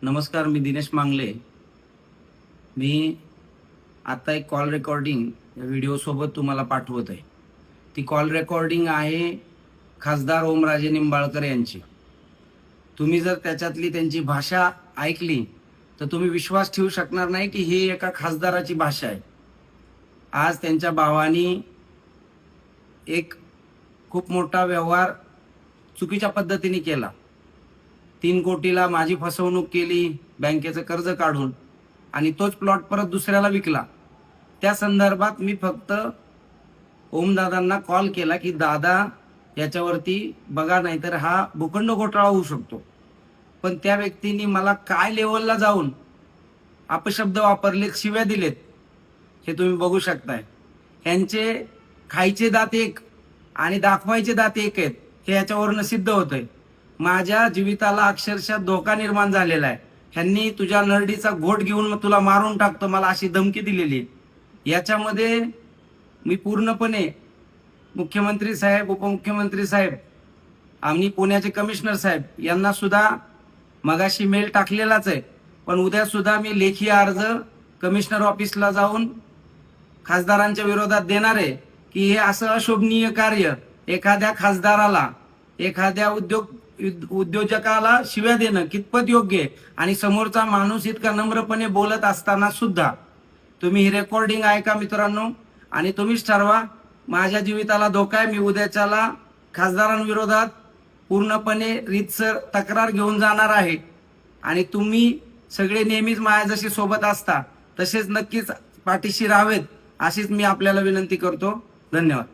नमस्कार, मी दिनेश मांगले. मी आता एक कॉल रेकॉर्डिंग या व्हिडिओसोबत तुम्हाला पाठवत आहे. ती कॉल रेकॉर्डिंग आहे खासदार ओमराजे निंबाळकर यांची. तुम्ही जर त्याच्यातली त्यांची भाषा ऐकली तर तुम्ही विश्वास ठेवू शकणार नाही की ही एका खासदाराची भाषा आहे. आज त्यांच्या भावानी एक खूप मोठा व्यवहार चुकीच्या पद्धतीने केला. 3 कोटीला माझी फसवणूक केली, बँकेचं कर्ज काढून, आणि तोच प्लॉट परत दुसऱ्याला विकला. त्या संदर्भात मी फक्त ओमदादांना कॉल केला की दादा याच्यावरती बघा, नाहीतर हा भूखंड घोटाळा होऊ शकतो. पण त्या व्यक्तीने मला काय लेवलला जाऊन अपशब्द वापरलेत, शिव्या दिलेत, हे तुम्ही बघू शकताय. यांचे खायचे दात एक आणि दाखवायचे दात एक आहेत, हे याच्यावरनं सिद्ध होतंय. माझ्या जीविताला अक्षरशः धोका निर्माण झालेला आहे. ह्यांनी तुझ्या नरडीचा घोट घेऊन मग तुला मारून टाकतो, मला अशी धमकी दिलेली आहे. याच्यामध्ये मी पूर्णपणे मुख्यमंत्री साहेब, उपमुख्यमंत्री साहेब आणि पुण्याचे कमिशनर साहेब यांना सुद्धा मगाशी मेल टाकलेलाच आहे. पण उद्या सुद्धा मी लेखी अर्ज कमिशनर ऑफिसला जाऊन खासदारांच्या विरोधात देणार आहे की हे असं अशोभनीय कार्य, एखाद्या खासदाराला, एखाद्या उद्योजकाला शिव्या देणं कितपत योग्य आहे. आणि समोरचा माणूस इतका नम्रपणे बोलत असताना सुद्धा तुम्ही ही रेकॉर्डिंग ऐका मित्रांनो, आणि तुम्हीच ठरवा. माझ्या जीविताला धोका आहे. मी उद्याच्याला खासदारांविरोधात पूर्णपणे रीतसर तक्रार घेऊन जाणार आहे. आणि तुम्ही सगळे नेहमीच माझ्या जशी सोबत असता तसेच नक्कीच पाठीशी राहावेत, अशीच मी आपल्याला विनंती करतो. धन्यवाद.